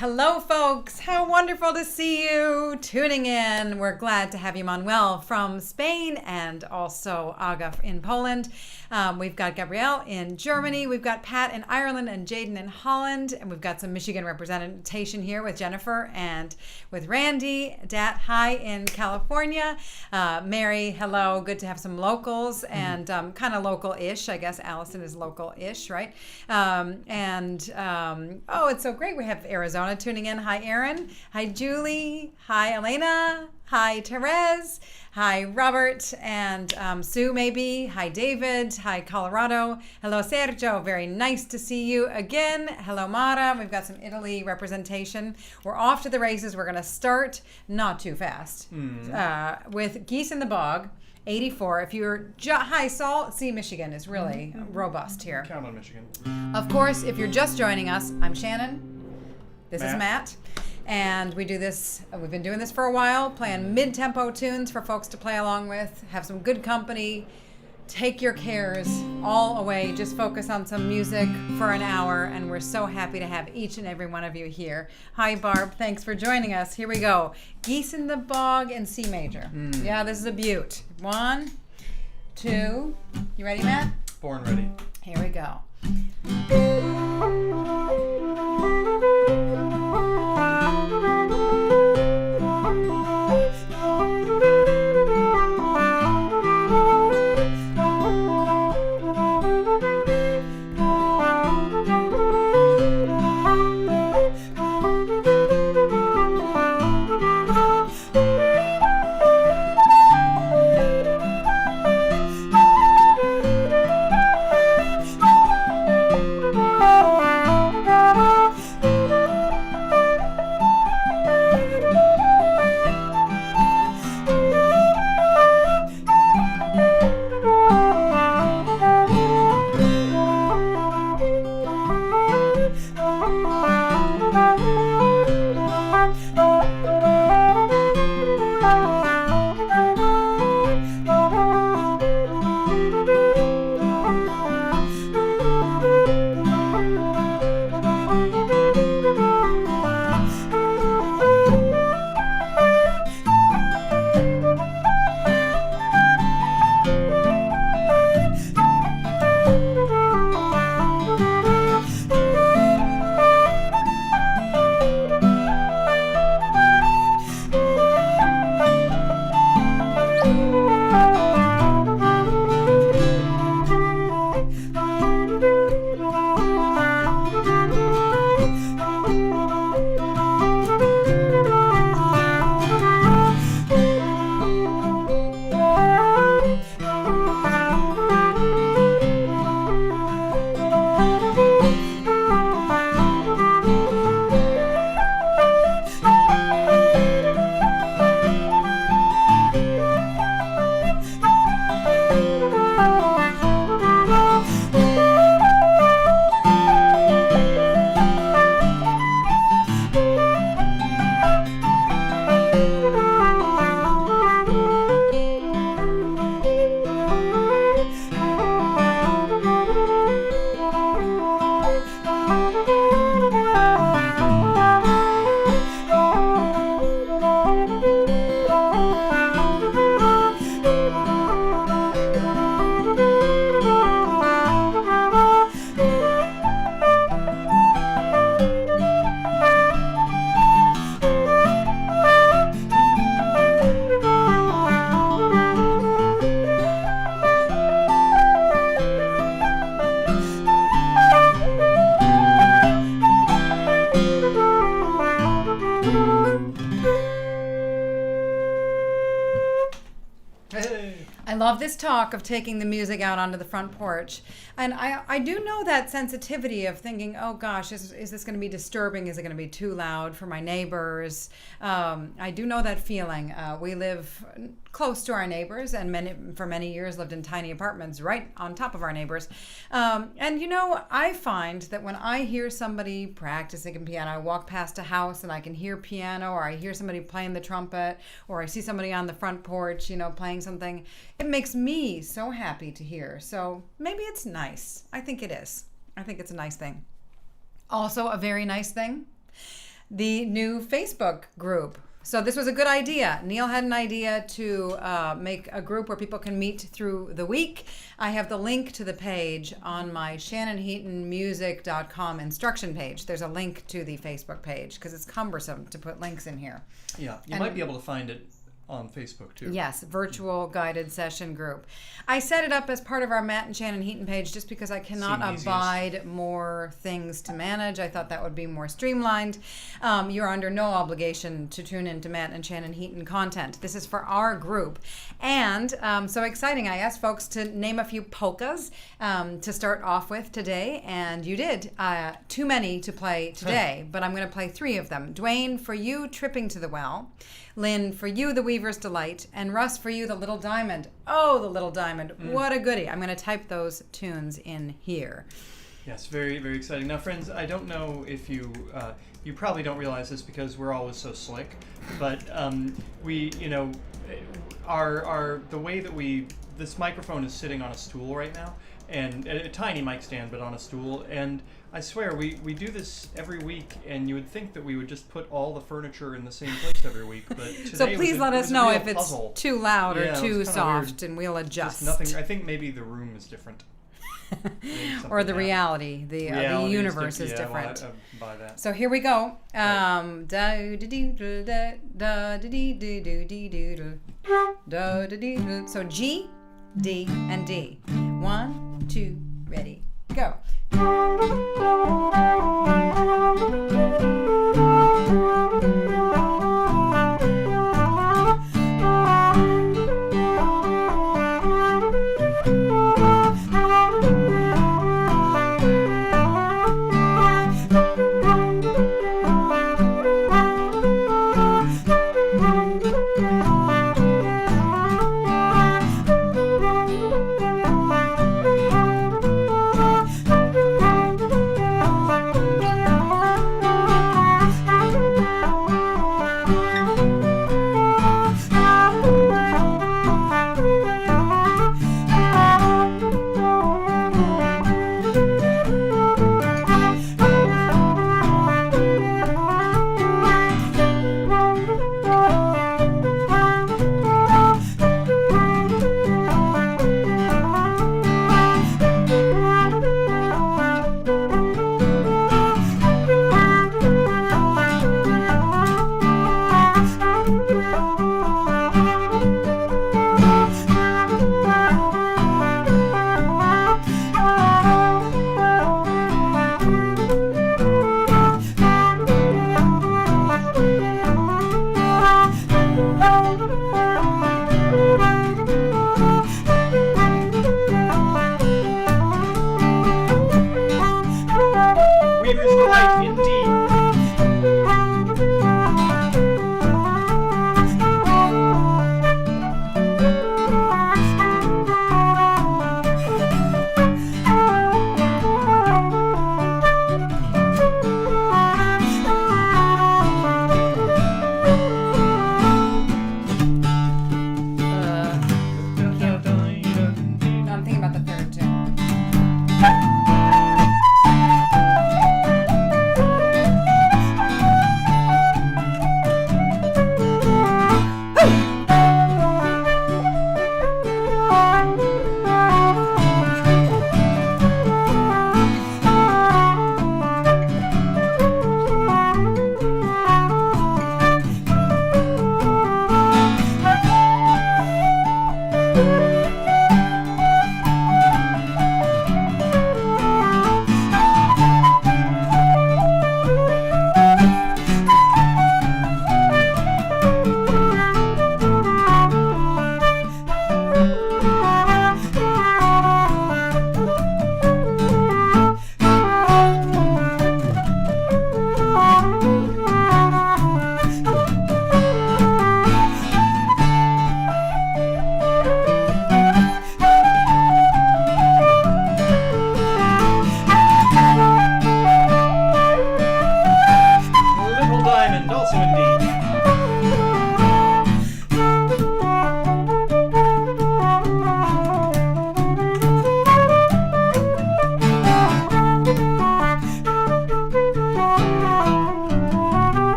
Hello, folks. How wonderful to see you tuning in. We're glad to have you, Manuel, from Spain and also Aga in Poland. We've got Gabrielle in Germany. We've got Pat in Ireland and Jaden in Holland. And we've got some Michigan representation here with Jennifer and with Randy. Dat, hi in California. Mary, hello. Good to have some locals and kind of local-ish. I guess Allison is local-ish, right? Oh, it's so great. We have Arizona tuning in. Hi, Aaron. Hi, Julie. Hi, Elena. Hi, Therese. Hi, Robert and Sue, maybe. Hi, David. Hi, Colorado. Hello, Sergio. Very nice to see you again. Hello, Mara. We've got some Italy representation. We're off to the races. We're going to start not too fast with Geese in the Bog. 84. If you're high salt, see, Michigan is really robust here. Count on Michigan. Of course, if you're just joining us, I'm Shannon. This is Matt. And we do this, we've been doing this for a while, playing mid-tempo tunes for folks to play along with, have some good company, take your cares all away, just focus on some music for an hour, and we're so happy to have each and every one of you here. Hi, Barb. Thanks for joining us. Here we go. Geese in the Bog in C major. Yeah, this is a beaut. 1, 2. You ready, Matt? Born ready. Here we go. This talk of taking the music out onto the front porch, and I do know that sensitivity of thinking, oh gosh, is this going to be disturbing? Is it going to be too loud for my neighbors? I do know that feeling. We live close to our neighbors, and for many years lived in tiny apartments right on top of our neighbors. And you know, I find that when I hear somebody practicing a piano, I walk past a house and I can hear piano, or I hear somebody playing the trumpet, or I see somebody on the front porch, you know, playing something, it makes me so happy to hear. So maybe it's nice. I think it is. I think it's a nice thing. Also a very nice thing, the new Facebook group. So this was a good idea. Neil had an idea to make a group where people can meet through the week. I have the link to the page on my shannonheatonmusic.com instruction page. There's a link to the Facebook page because it's cumbersome to put links in here. Yeah, you might be able to find it on Facebook too. Yes, virtual guided session group. I set it up as part of our Matt and Shannon Heaton page just because I cannot abide more things to manage. I thought that would be more streamlined. You're under no obligation to tune into Matt and Shannon Heaton content. This is for our group. And so exciting. I asked folks to name a few polkas to start off with today, and you did. Too many to play today, but I'm going to play 3 of them. Dwayne, for you, Tripping to the Well. Lynn, for you, The Weaver's Delight. And Russ, for you, The Little Diamond. Oh, The Little Diamond. What a goodie. I'm going to type those tunes in here. Yes, very, very exciting. Now, friends, I don't know if you probably don't realize this because we're always so slick, but we, the way that this microphone is sitting on a stool right now, and a tiny mic stand, but on a stool, and I swear, we do this every week, and you would think that we would just put all the furniture in the same place every week, but today so please let us know if puzzle. It's too loud or too soft, and we'll adjust. Just nothing. I think maybe the room is different. Or the reality, the universe is different. Well, I buy that. So here we go. So G, D, and D. 1, 2, ready, go.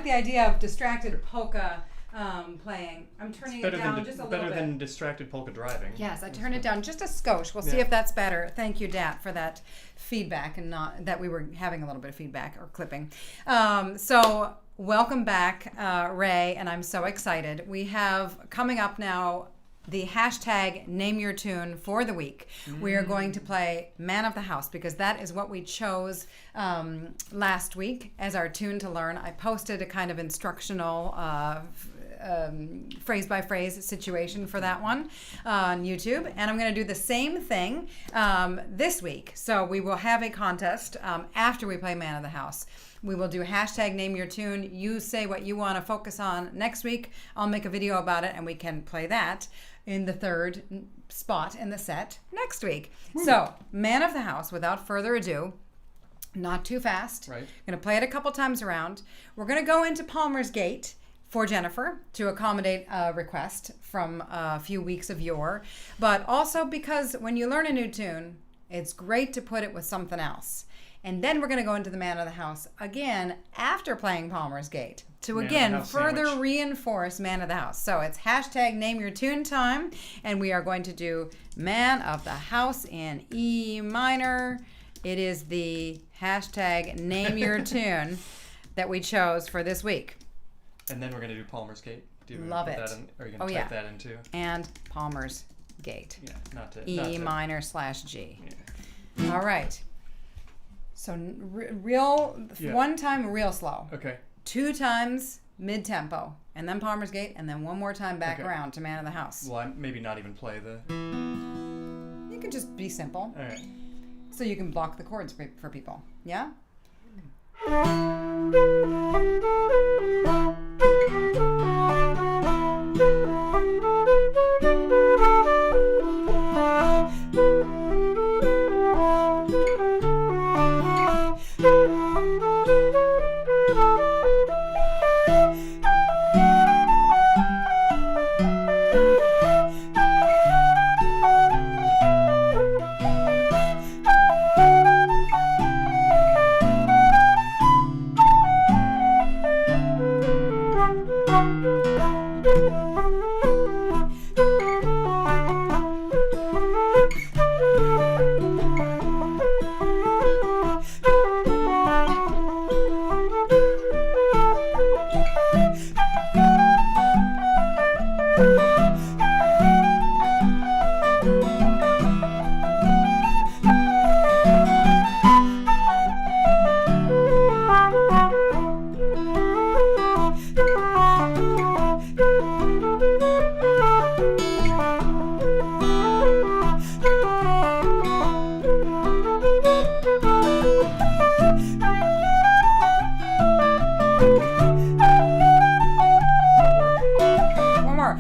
like the idea of distracted polka playing. I'm turning it Better down than just a little bit. better than distracted polka driving. Yes, I turned it down just a skosh. We'll see Yeah. if that's better. Thank you, Dat, for that feedback, and not that we were having a little bit of feedback or clipping. So welcome back, Ray, and I'm so excited. We have coming up now the hashtag NameYerTune for the week. We are going to play Man of the House because that is what we chose last week as our tune to learn. I posted a kind of instructional phrase by phrase situation for that one on YouTube, and I'm going to do the same thing this week. So we will have a contest after we play Man of the House. We will do hashtag NameYerTune. You say what you want to focus on next week. I'll make a video about it, and we can play that in the third spot in the set next week. So, Man of the House, without further ado, not too fast. Right. Going to play it a couple times around. We're going to go into Palmer's Gate for Jennifer to accommodate a request from a few weeks of yore, but also because when you learn a new tune, it's great to put it with something else. And then we're going to go into the Man of the House again after playing Palmer's Gate to Man of again the House further sandwich. reinforce Man of the House. So it's hashtag NameYerTune time, and we are going to do Man of the House in E minor. It is the hashtag NameYerTune that we chose for this week. And then we're gonna do Palmer's Gate. Do you Love put it. That in, or are you gonna Oh, type yeah. that in too? And Palmer's Gate. Yeah, not to. E minor / G. Yeah. All right. So real, Yeah. one time real slow, Okay. 2 times mid tempo, and then Palmer's Gate, and then one more time back Okay. around to Man of the House. Well, maybe not even play the. You can just be simple, All right. so you can block the chords for people. Yeah. One more.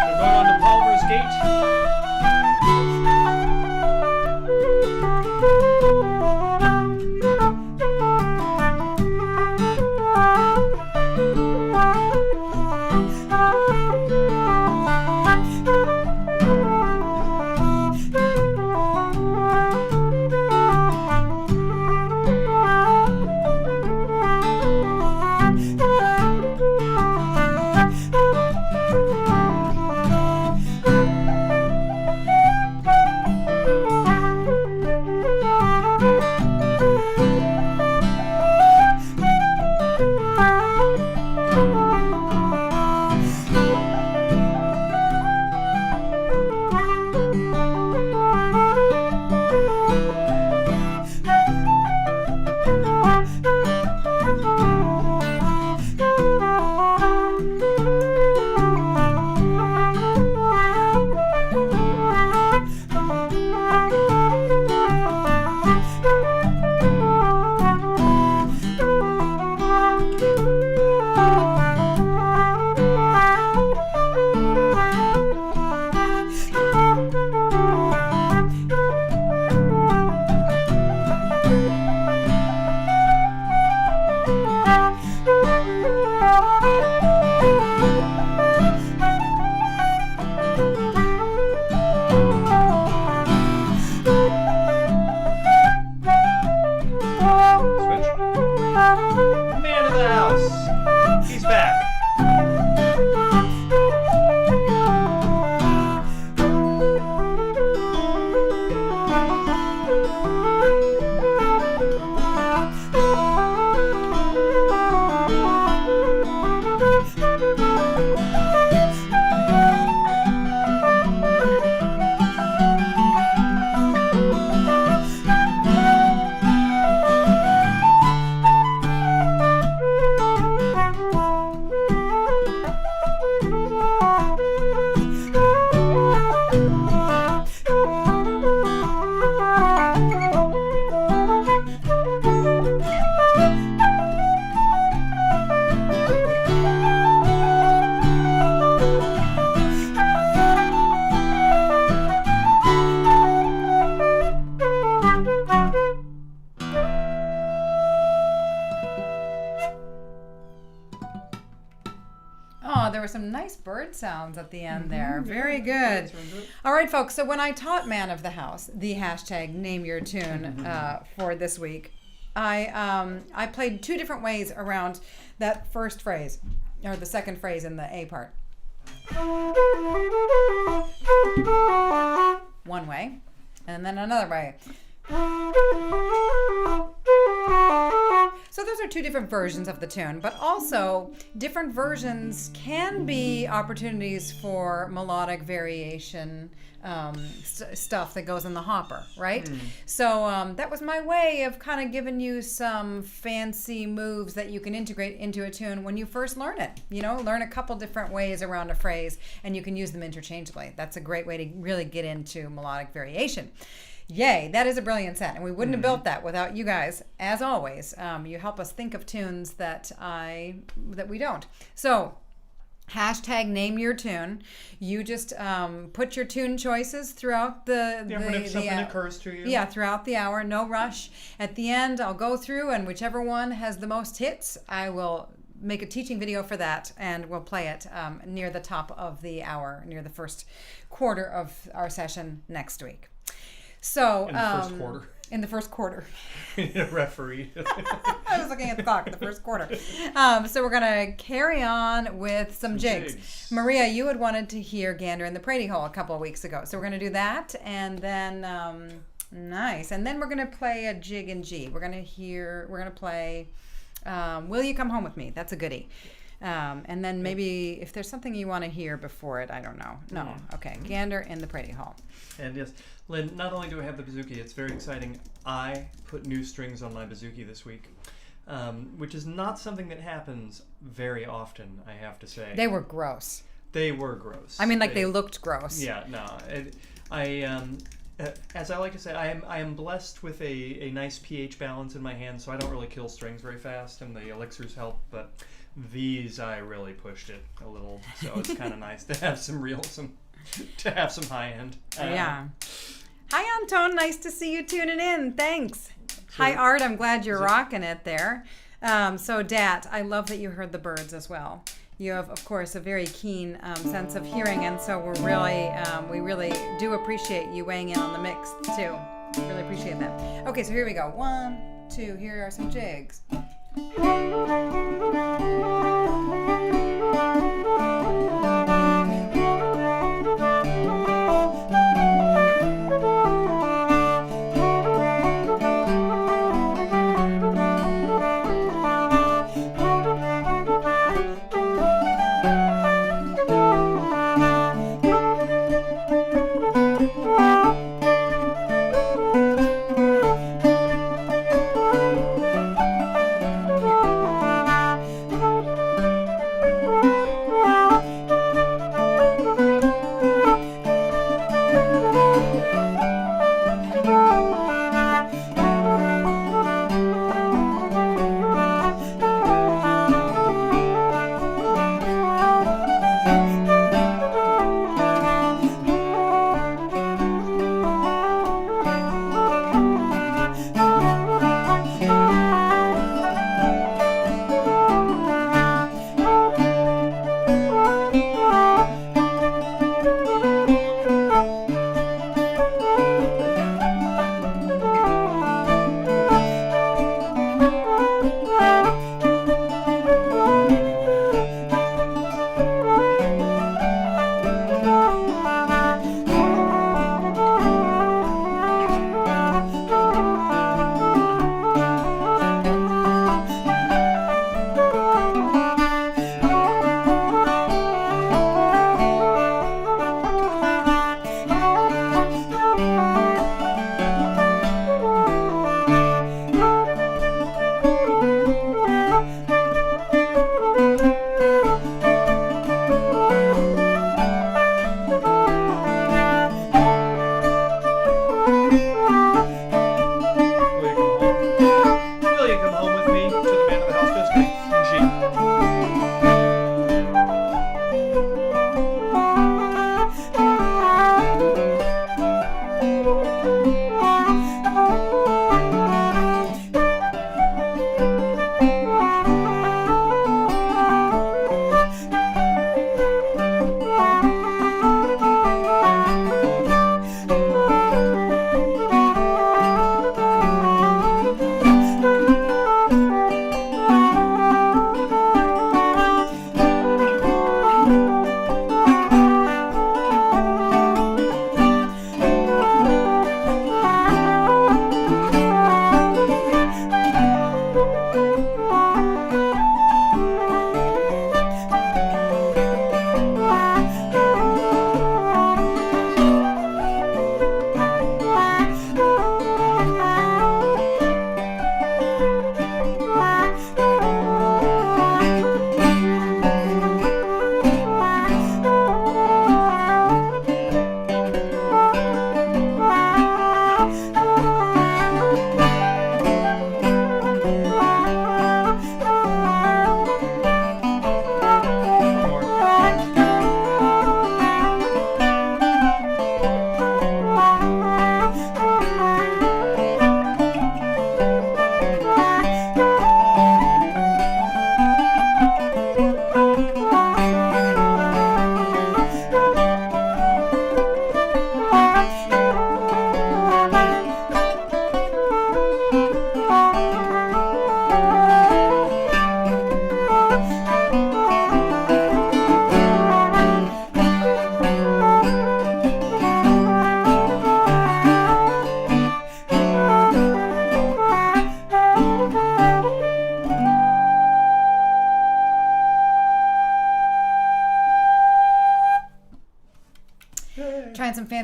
So going on to Palmer's Gate. some nice bird sounds at the end there. Very good. All right, folks. So when I taught Man of the House the hashtag NameYerTune for this week, I played 2 different ways around that first phrase, or the second phrase in the A part. One way, and then another way. So those are 2 different versions of the tune, but also different versions can be opportunities for melodic variation, stuff that goes in the hopper, right? So that was my way of kind of giving you some fancy moves that you can integrate into a tune when you first learn it. You know, learn a couple different ways around a phrase, and you can use them interchangeably. That's a great way to really get into melodic variation. Yay, that is a brilliant set, and we wouldn't have built that without you guys. As always, you help us think of tunes that we don't. So, hashtag NameYerTune. You just put your tune choices throughout whenever something occurs to you. Yeah, throughout the hour. No rush. At the end, I'll go through, and whichever one has the most hits, I will make a teaching video for that, and we'll play it near the top of the hour, near the first quarter of our session next week. So in the first quarter. In the first quarter. A referee. I was looking at the clock. The first quarter. So we're gonna carry on with some jigs. Maria, you had wanted to hear Gander in the Pratie hole a couple of weeks ago, so we're gonna do that, and then nice, and then we're gonna play a jig in G. We're gonna play Will You Come Home With Me? That's a goodie. And then maybe if there's something you want to hear before it, I don't know. No, okay. Gander in the Pratie hole. And yes, Lynn, not only do I have the bouzouki, it's very exciting. I put new strings on my bouzouki this week, which is not something that happens very often, I have to say. They were gross. They were gross. I mean, like they looked gross. Yeah, no. As I like to say, I am blessed with a nice pH balance in my hand, so I don't really kill strings very fast, and the elixirs help, but these I really pushed it a little, so it's kind of nice to have some high end. Yeah. Hi, Anton. Nice to see you tuning in. Thanks. Hi, Art. I'm glad you're rocking it there. So, Dat, I love that you heard the birds as well. You have, of course, a very keen sense of hearing, and so we really do appreciate you weighing in on the mix too. Really appreciate that. Okay, so here we go. 1, 2. Here are some jigs.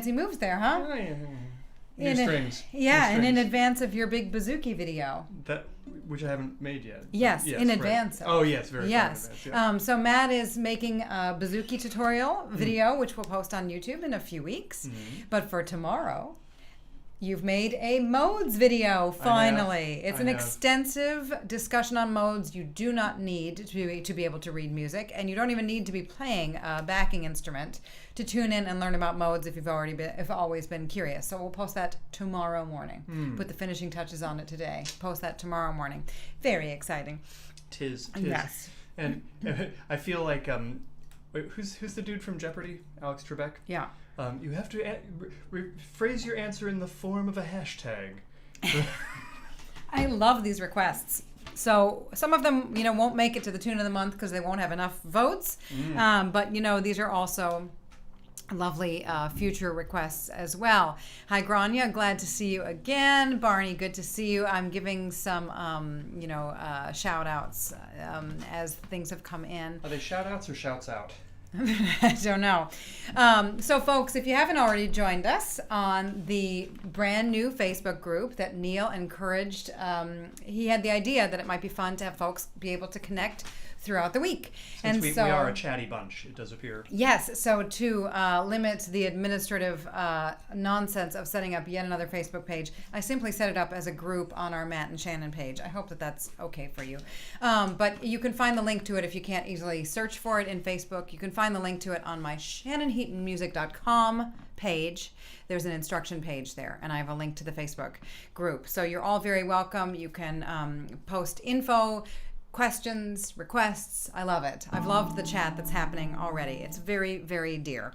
fancy moves there, huh? Oh, yeah. New In strings. Yeah, New and in strings. advance of your big Bazooki video. Which I haven't made yet. Yes, in right. advance of. Oh, yes, very far in Yes. advance. Yeah. So Matt is making a Bazooki tutorial video, which we'll post on YouTube in a few weeks. But for tomorrow, you've made a modes video, finally. It's an extensive discussion on modes. You do not need to be able to read music, and you don't even need to be playing a backing instrument to tune in and learn about modes if you've always been curious. So we'll post that tomorrow morning. Put the finishing touches on it today. Post that tomorrow morning. Very exciting. Tis. Yes. And I feel like wait, who's the dude from Jeopardy? Alex Trebek? Yeah. You have to phrase your answer in the form of a hashtag. I love these requests. So some of them, won't make it to the tune of the month because they won't have enough votes. But these are also lovely future requests as well. Hi, Grania. Glad to see you again. Barney, good to see you. I'm giving some, shout outs as things have come in. Are they shout outs or shouts out? I don't know. So, folks, if you haven't already joined us on the brand new Facebook group that Neil encouraged, he had the idea that it might be fun to have folks be able to connect throughout the week. Since we are a chatty bunch, it does appear. Yes, so to limit the administrative nonsense of setting up yet another Facebook page, I simply set it up as a group on our Matt and Shannon page. I hope that that's okay for you. But you can find the link to it if you can't easily search for it in Facebook. You can find the link to it on my ShannonHeatonMusic.com page. There's an instruction page there, and I have a link to the Facebook group. So you're all very welcome. You can post info, questions, requests. I love it. I've loved the chat that's happening already. It's very, very dear.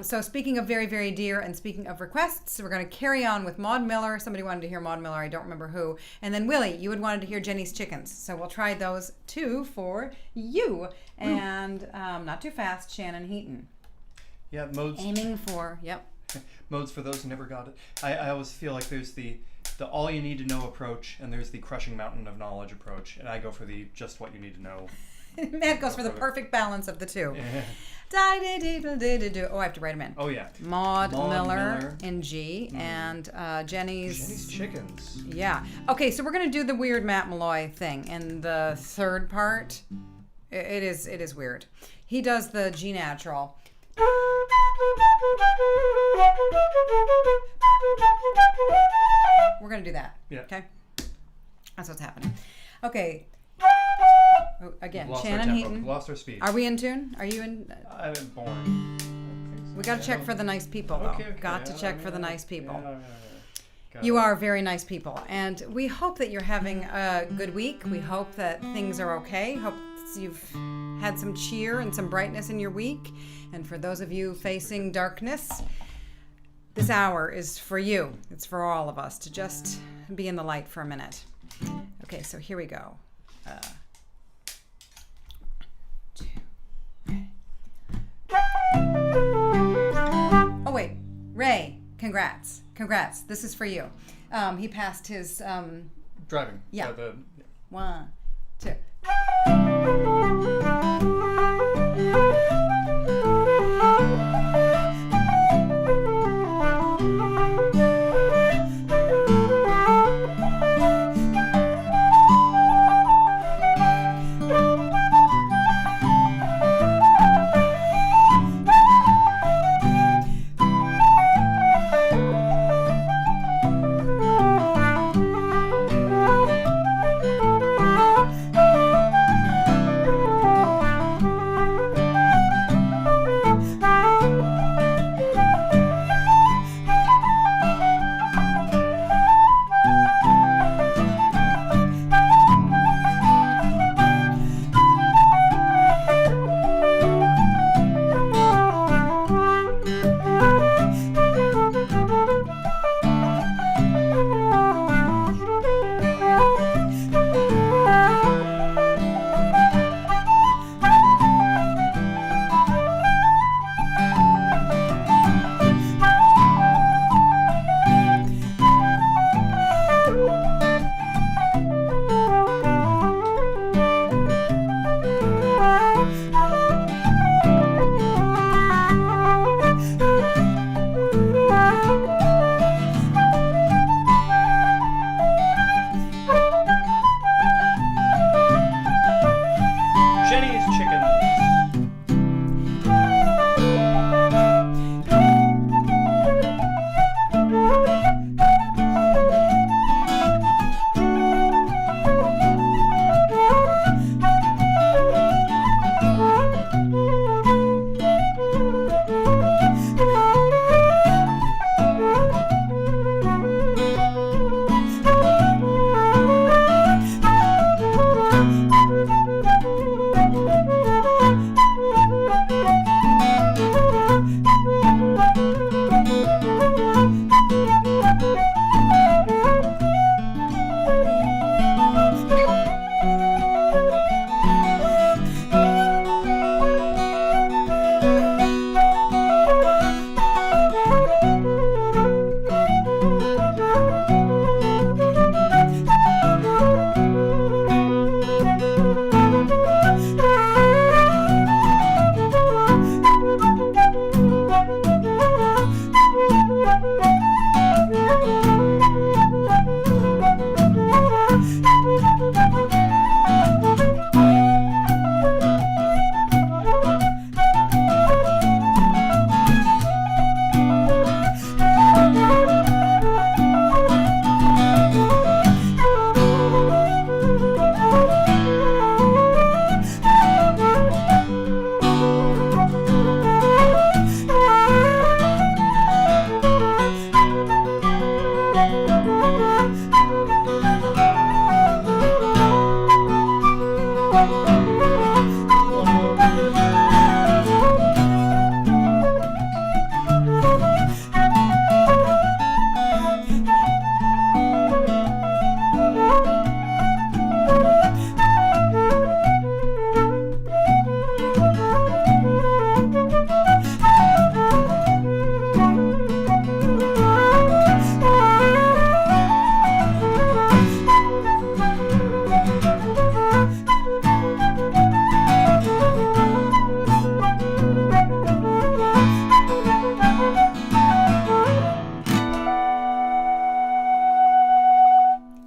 So speaking of very, very dear and speaking of requests, we're going to carry on with Maude Miller. Somebody wanted to hear Maude Miller. I don't remember who. And then Willie, you had wanted to hear Jenny's Chickens. So we'll try those two for you. And not too fast, Shannon Heaton. Yeah, modes. Aiming for, yep. Modes for those who never got it. I always feel like there's the all you need to know approach, and there's the crushing mountain of knowledge approach, and I go for the just what you need to know. Matt goes for the perfect balance of the two. Yeah. Oh, I have to write them in. Oh yeah. Maude Miller in G, and Jenny's Chickens. Yeah. Okay, so we're gonna do the weird Matt Molloy thing in the third part. It is weird. He does the G natural. We're gonna do that. Yeah. Okay. That's what's happening. Okay. Oh, again, Lost Shannon our Heaton. Lost our speed. Are we in tune? Are you in? I'm born. We got to check for the nice people, though. Okay. Got to check for the nice people. Yeah. You are very nice people, and we hope that you're having a good week. We hope that things are okay. Hope you've had some cheer and some brightness in your week. And for those of you facing darkness, this hour is for you. It's for all of us to just be in the light for a minute. Okay, so here we go. Oh wait, Ray, congrats. This is for you. He passed his Driving. Yeah. 1, 2.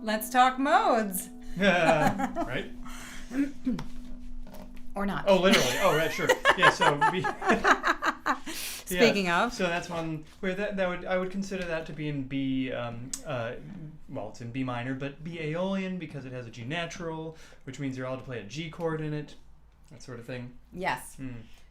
Let's talk modes. Right? Or not. Oh, literally. Oh, right, sure. Yeah, so Speaking of. So that's one where I would consider that to be in B, well, it's in B minor, but B Aeolian because it has a G natural, which means you're allowed to play a G chord in it, that sort of thing. Yes.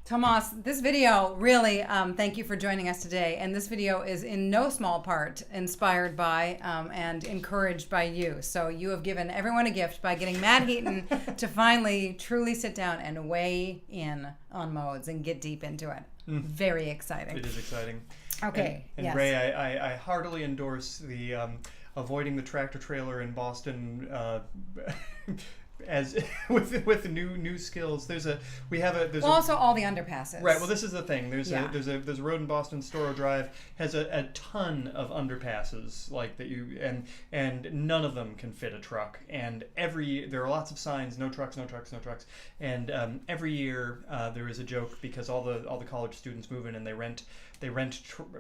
Tomas, this video really, thank you for joining us today. And this video is in no small part inspired by and encouraged by you. So you have given everyone a gift by getting Matt Heaton to finally truly sit down and weigh in on modes and get deep into it. Very exciting. It is exciting. Okay. And yes. Ray, I heartily endorse the avoiding the tractor trailer in Boston as with new skills. There's also all the underpasses. Right. Well, this is the thing. There's a road in Boston, Storrow Drive, has a ton of underpasses like that and none of them can fit a truck. And there are lots of signs: no trucks, no trucks, no trucks. And every year there is a joke because all the college students move in and they rent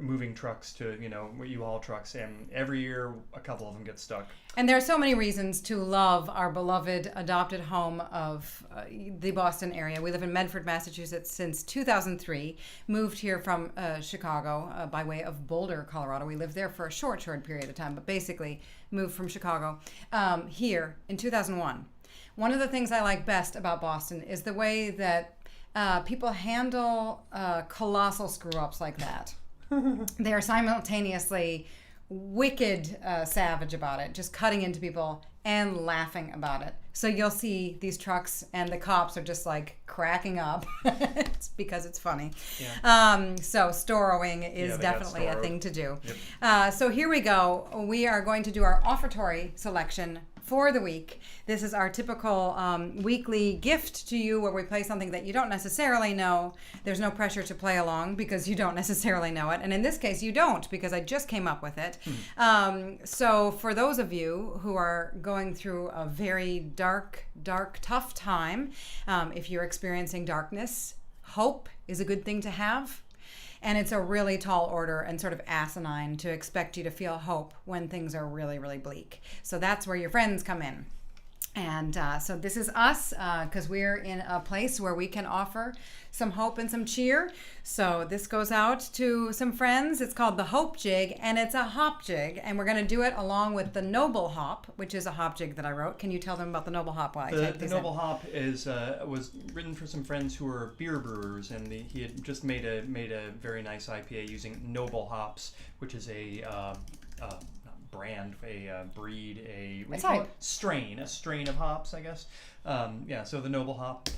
moving trucks to U-Haul trucks, and every year a couple of them get stuck. And there are so many reasons to love our beloved adopted home of the Boston area. We live in Medford, Massachusetts since 2003. Moved here from Chicago by way of Boulder, Colorado. We lived there for a short period of time, but basically moved from Chicago here in 2001. One of the things I like best about Boston is the way that people handle colossal screw-ups like that. They are simultaneously wicked savage about it, just cutting into people and laughing about it. So you'll see these trucks and the cops are just like cracking up. It's because it's funny. Yeah. So storrowing is definitely a thing to do. Yep. So here we go. We are going to do our offertory selection for the week. This is our typical weekly gift to you where we play something that you don't necessarily know. There's no pressure to play along because you don't necessarily know it. And in this case, you don't because I just came up with it. So for those of you who are going through a very dark, tough time, if you're experiencing darkness, hope is a good thing to have. And it's a really tall order and sort of asinine to expect you to feel hope when things are really, really bleak. So that's where your friends come in. And so this is us because we're in a place where we can offer some hope and some cheer. So this goes out to some friends. It's called the Hope Jig, and it's a hop jig. And we're going to do it along with the Noble Hop, which is a hop jig that I wrote. Can you tell them about the Noble Hop while I type these in? The Noble Hop was written for some friends who were beer brewers, and he had just made a very nice IPA using Noble hops, which is a brand, a breed, a strain of hops, I guess. So the Noble Hop.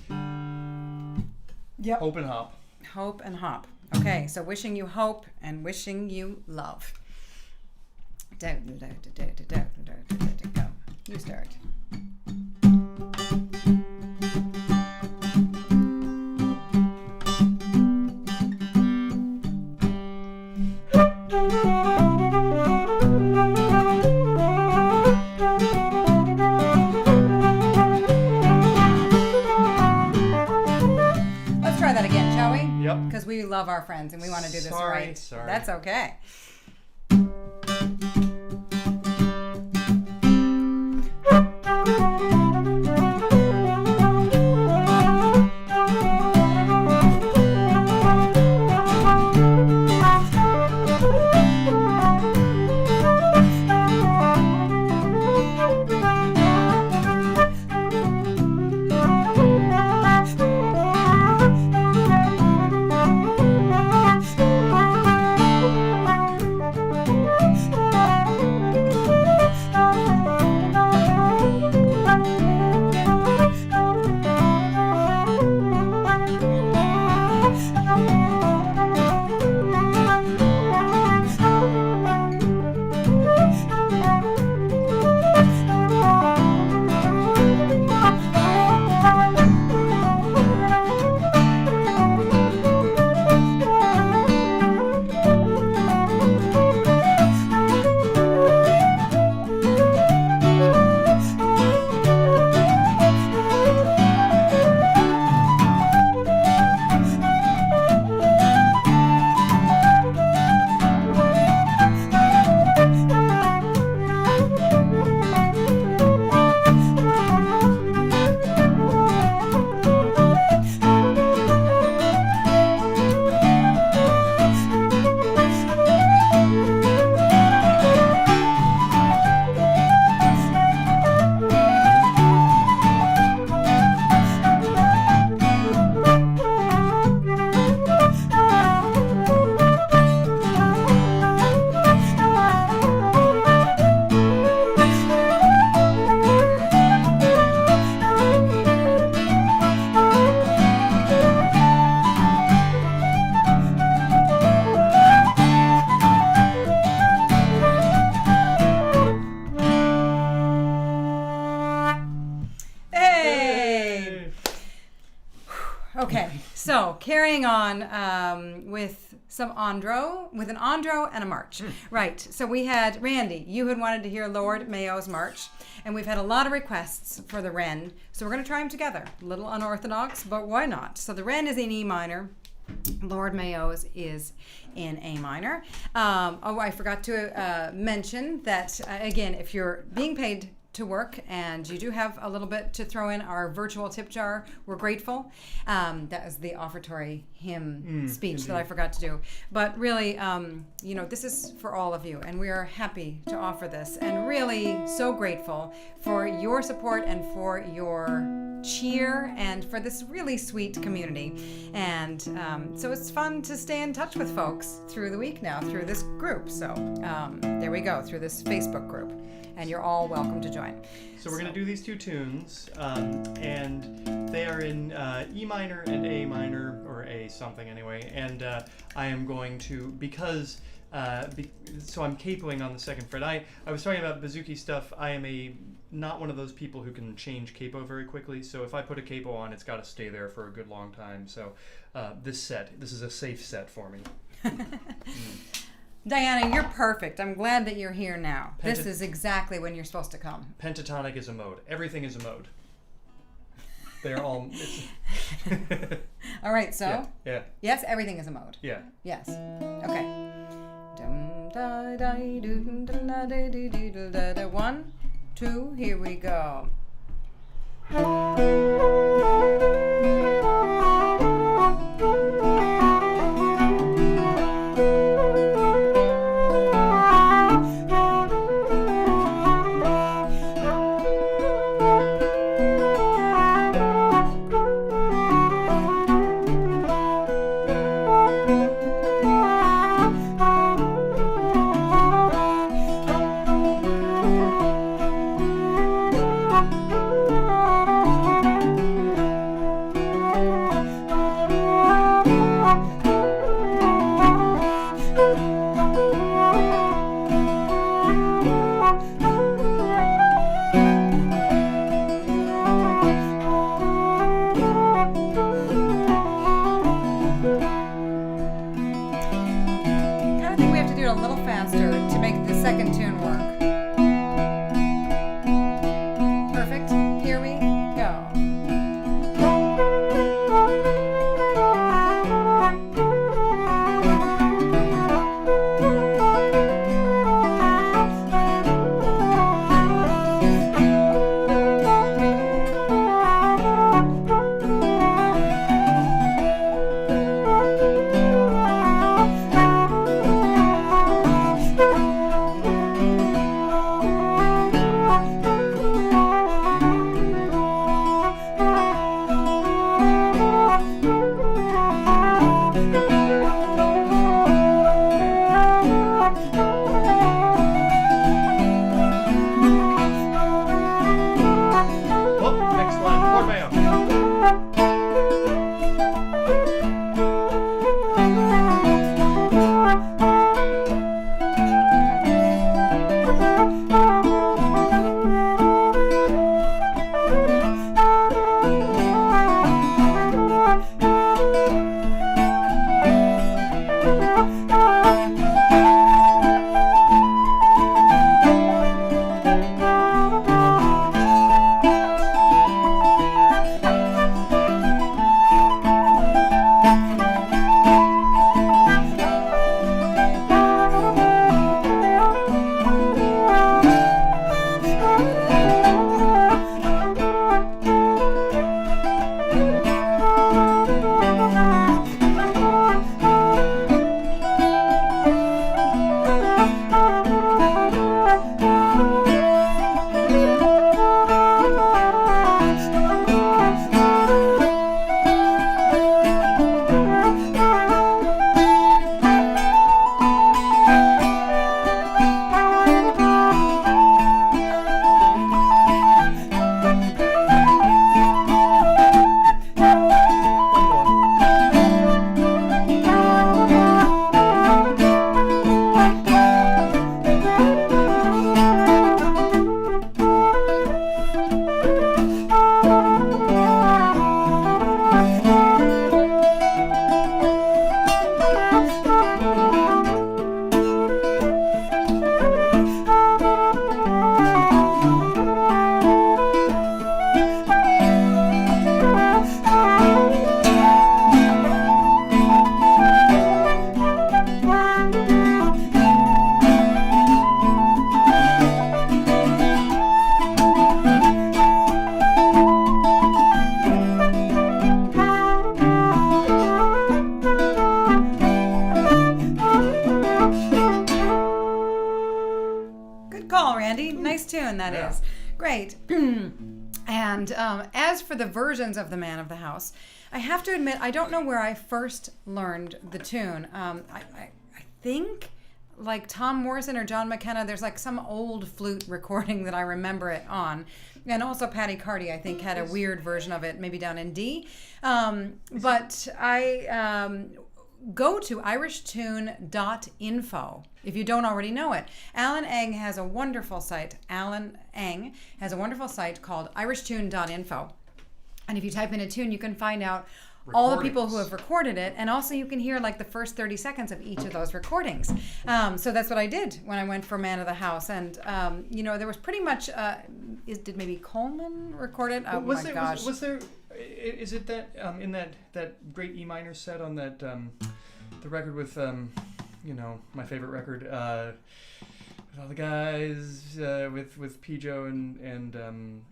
Yep. Hope and hop. Hope and hop. Okay, so wishing you hope and wishing you love. Go. You start. Because we love our friends and we want to do this right. Sorry. That's okay. So carrying on with an andro and a march. Right. So we had Randy. You had wanted to hear Lord Mayo's march, and we've had a lot of requests for the Wren. So we're going to try them together. A little unorthodox, but why not? So the Wren is in E minor. Lord Mayo's is in A minor. I forgot to mention that, again, if you're being paid to work and you do have a little bit to throw in our virtual tip jar, we're grateful. That is the offertory hymn speech that I forgot to do. But really, this is for all of you, and we are happy to offer this, and really so grateful for your support and for your cheer and for this really sweet community. And so it's fun to stay in touch with folks through the week now, through this group. So there we go, through this Facebook group. And you're all welcome to join. So we're going to do these two tunes, and they are in E minor and A minor, or A something anyway. And I am going to, so I'm capoing on the second fret. I was talking about bouzouki stuff. I am not one of those people who can change capo very quickly. So if I put a capo on, it's got to stay there for a good long time. So this is a safe set for me. Diana, you're perfect. I'm glad that you're here now. This is exactly when you're supposed to come. Pentatonic is a mode. Everything is a mode. They're all... All right, so? Yeah. Yes, everything is a mode. Yeah. Yes. Okay. 1, 2, here we go. Good call, Randy. Nice tune that Yeah. is. Great. And as for the versions of The Man of the House, I have to admit, I don't know where I first learned the tune. I think like Tom Morrison or John McKenna, there's like some old flute recording that I remember it on. And also Patty Carty, I think, had a weird version of it, maybe down in D. But I go to irishtune.info if you don't already know it. Alan Eng has a wonderful site. Alan Eng has a wonderful site called irishtune.info. And if you type in a tune, you can find out all the people who have recorded it, and also you can hear like the first 30 seconds of each of those recordings. So that's what I did when I went for Man of the House. And, there was pretty much, did maybe Coleman record it? Oh my gosh. Was there, is it that, in that great E minor set on that, the record with, my favorite record, with all the guys, with Pijo and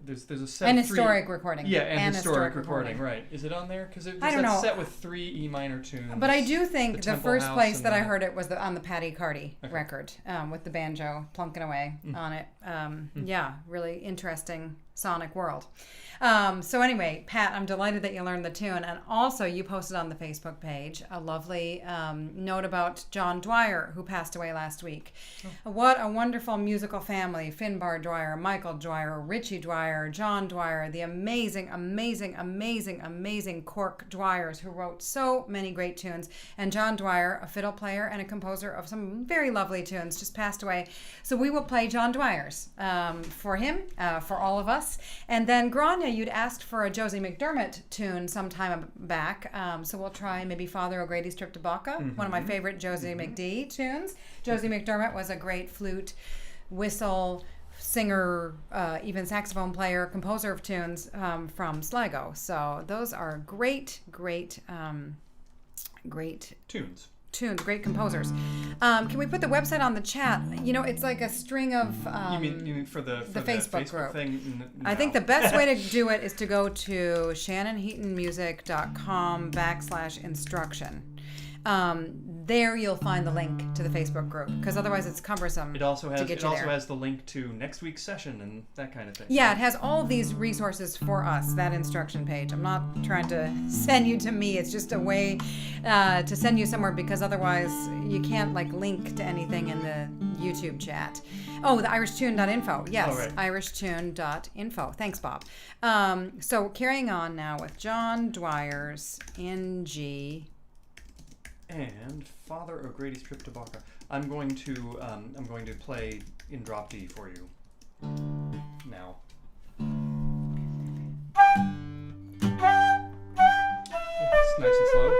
there's a set An of three, historic recording. yeah, and historic recording, right? Is it on there? Because it was that set with 3 E minor tunes. But I do think the first House place and that I heard it was on the Patty Carty record, with the banjo plunking away on it. Yeah, really interesting sonic world. So anyway, Pat, I'm delighted that you learned the tune, and also you posted on the Facebook page a lovely note about John Dwyer, who passed away last week. What a wonderful musical family. Finbar Dwyer, Michael Dwyer, Richie Dwyer, John Dwyer, the amazing Cork Dwyers who wrote so many great tunes. And John Dwyer, a fiddle player and a composer of some very lovely tunes, just passed away. So we will play John Dwyer's for him, for all of us. And then Grania, you'd asked for a Josie McDermott tune some time back, so we'll try maybe Father O'Grady's Trip to Baca, one of my favorite Josie McD tunes. Josie McDermott was a great flute, whistle, singer, even saxophone player, composer of tunes from Sligo. So those are great tunes, great composers. Can we put the website on the chat? It's like a string of you mean for the Facebook group thing? No. I think the best way to do it is to go to shannonheatonmusic.com/instruction. There you'll find the link to the Facebook group, because otherwise it's cumbersome. It also has to get you there. has the link to next week's session and that kind of thing. Yeah, it has all these resources for us, that instruction page. I'm not trying to send you to me. It's just a way to send you somewhere, because otherwise you can't link to anything in the YouTube chat. Oh, the irishtune.info. Yes, oh, right. irishtune.info. Thanks, Bob. So carrying on now with John Dwyer's in G. And Father O'Grady's Trip to Baca. I'm going to play in drop D for you now. It's nice and slow.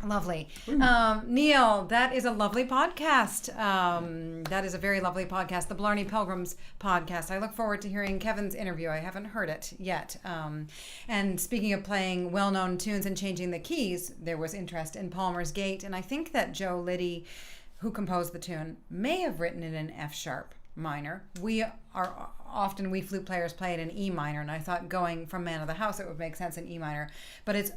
Lovely. Neil, that is a lovely podcast. That is a very lovely podcast, the Blarney Pilgrims podcast. I look forward to hearing Kevin's interview. I haven't heard it yet. And speaking of playing well-known tunes and changing the keys, there was interest in Palmer's Gate. And I think that Joe Liddy, who composed the tune, may have written it in F-sharp minor. We flute players play it in E minor, and I thought going from Man of the House it would make sense in E minor, but it's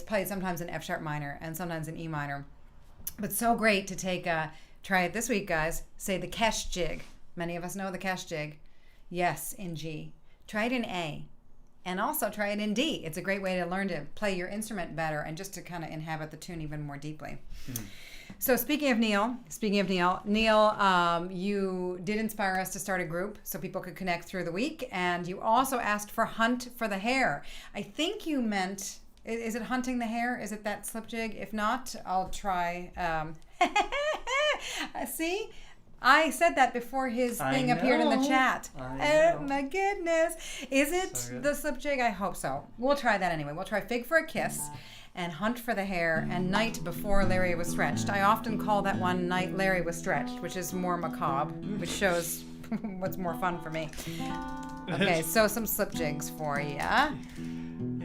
played sometimes in F sharp minor and sometimes in E minor. But so great to try it this week, guys. Say the Kesh jig. Many of us know the Kesh jig. Yes, in G. Try it in A, and also try it in D. It's a great way to learn to play your instrument better and just to kind of inhabit the tune even more deeply. So speaking of Neil, you did inspire us to start a group so people could connect through the week, and you also asked for Hunt for the Hare. I think you meant, is it Hunting the Hare? Is it that slip jig? If not, I'll try. See? I said that before his thing appeared in the chat. Oh my goodness. Is it the slip jig? I hope so. We'll try that anyway. We'll try Fig for a Kiss and Hunt for the Hare and Night Before Larry Was Stretched. I often call that one Night Larry Was Stretched, which is more macabre, which shows what's more fun for me. Okay, so some slip jigs for you. Yeah,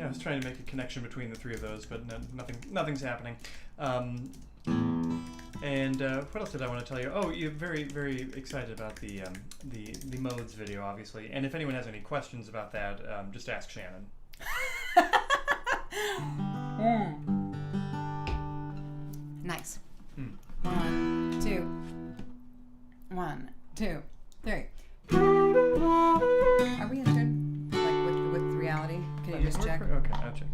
I was trying to make a connection between the three of those, but nothing's happening. And what else did I want to tell you? Oh, you're very, very excited about the Modes video, obviously. And if anyone has any questions about that, just ask Shannon. Nice. 1, 2. 1, 2, 3. Are we in tune? Like with reality? Can you just check? Okay, I'll check.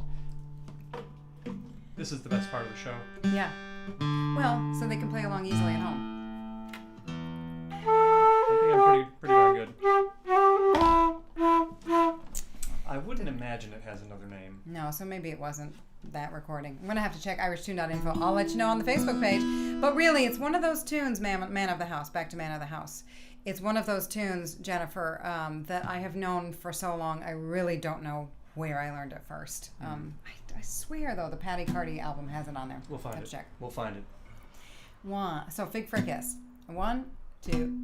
This is the best part of the show. Yeah. Well, so they can play along easily at home. I think I'm pretty darn good. I wouldn't imagine it has another name. No, so maybe it wasn't that recording. I'm going to have to check irishtune.info. I'll let you know on the Facebook page. But really, it's one of those tunes, Man of the House, back to Man of the House. It's one of those tunes, Jennifer, that I have known for so long. I really don't know where I learned it first. I swear, though, the Paddy Carty album has it on there. We'll find it. Check. We'll find it. So Fig for a Kiss. 1, 2.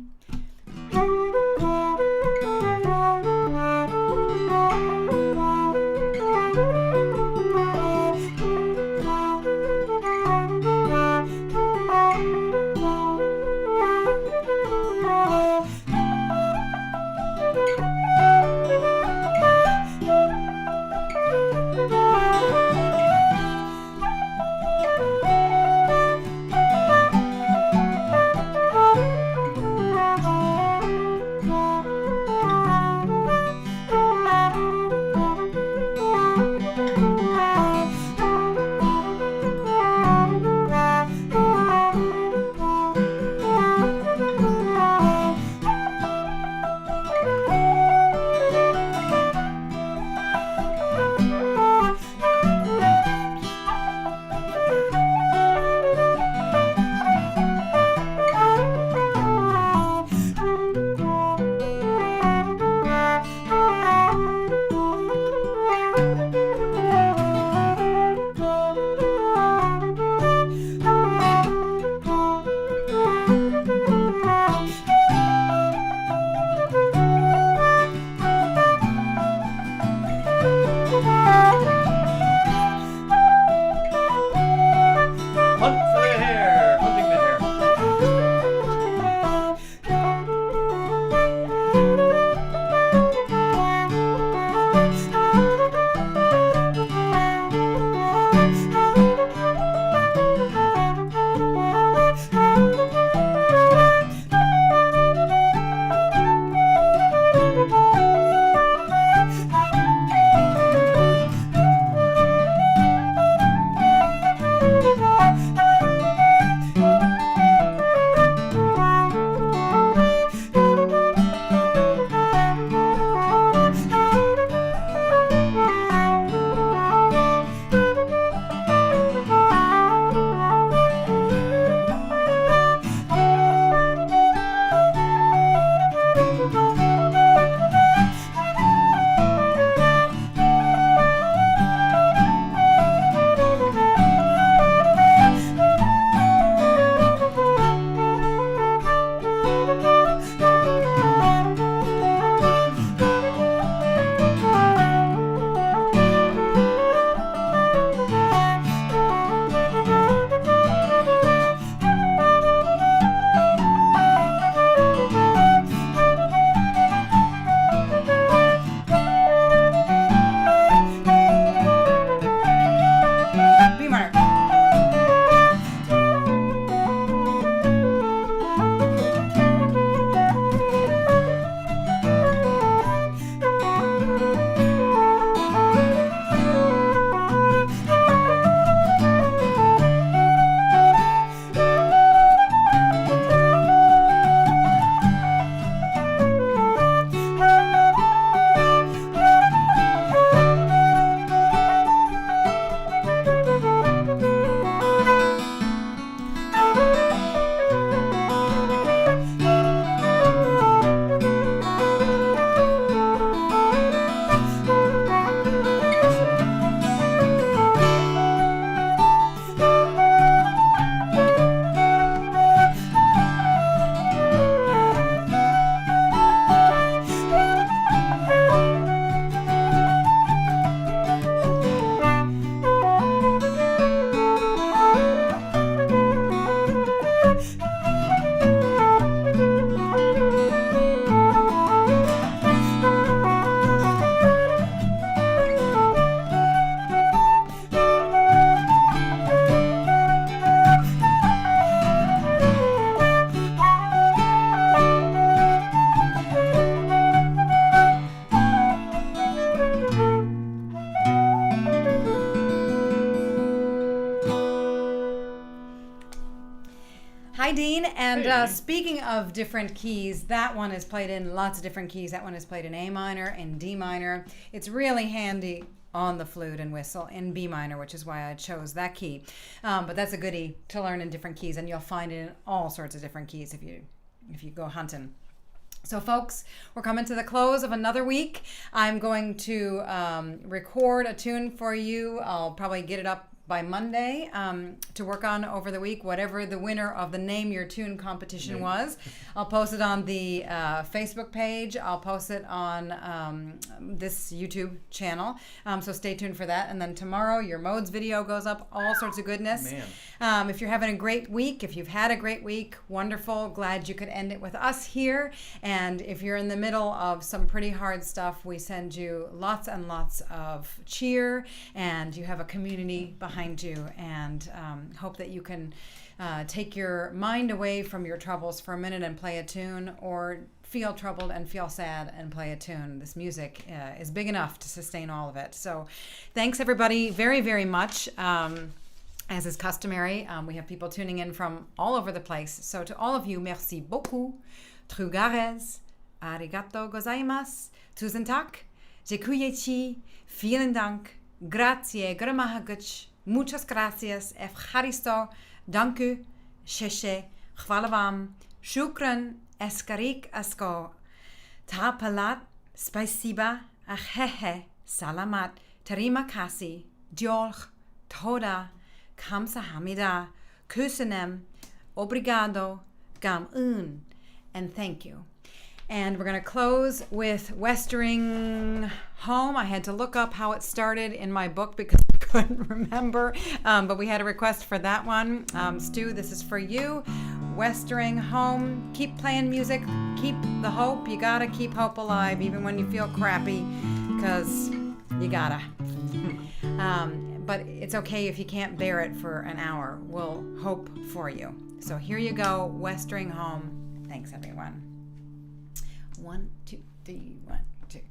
Hi, Dean. And Hey. speaking of different keys, that one is played in lots of different keys. That one is played in A minor and D minor. It's really handy on the flute and whistle in B minor, which is why I chose that key. But that's a goodie to learn in different keys, and you'll find it in all sorts of different keys if you go hunting. So, folks, we're coming to the close of another week. I'm going to record a tune for you. I'll probably get it up by Monday to work on over the week, whatever the winner of the Name Your Tune competition was. I'll post it on the Facebook page. I'll post it on this YouTube channel. So stay tuned for that. And then tomorrow, your Modes video goes up, all sorts of goodness. If you're having a great week, if you've had a great week, wonderful. Glad you could end it with us here. And if you're in the middle of some pretty hard stuff, we send you lots and lots of cheer, and you have a community behind you, and hope that you can take your mind away from your troubles for a minute and play a tune, or feel troubled and feel sad and play a tune. This music is big enough to sustain all of it. So thanks everybody very, very much. As is customary, we have people tuning in from all over the place. So to all of you, merci beaucoup. Trugares, arigato gozaimasu, tusen tak, dziękuję, vielen Dank, grazie, gramahaguch, muchas gracias, evcharisto, danku, sheshe, chwala vam, shukran, eskarik asko, tapalat, spasiba, achehe, salamat, terima kasih, diolch, toda, kamsahamnida, kusanem, obrigado, gam un, and thank you. And we're going to close with Westering Home. I had to look up how it started in my book because I couldn't remember, but we had a request for that one. Stu, this is for you. Westering Home. Keep playing music. Keep the hope. You got to keep hope alive even when you feel crappy, because you got to. But it's okay if you can't bear it for an hour. We'll hope for you. So here you go, Westering Home. Thanks, everyone. 1, 2, 3, 1, 2.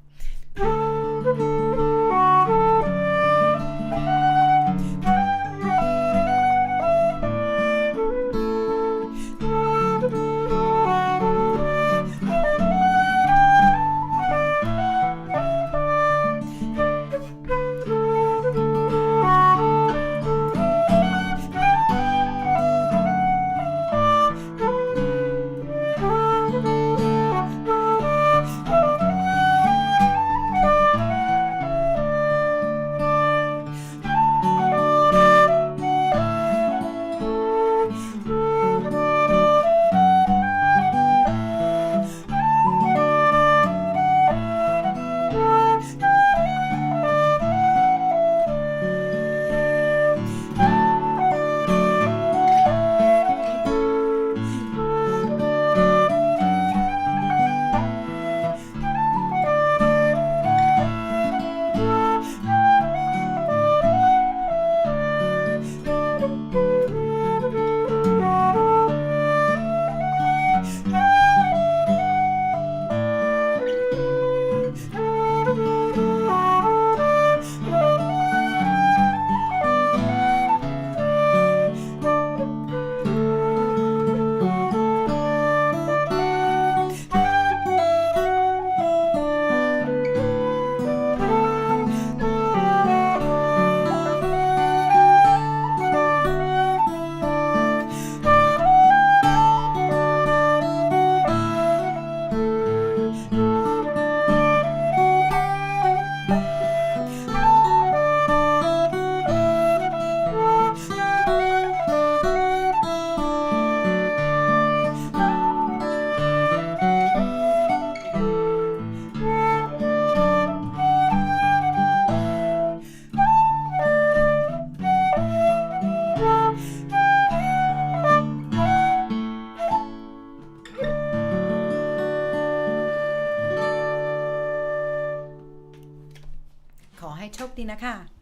Chok di na ka.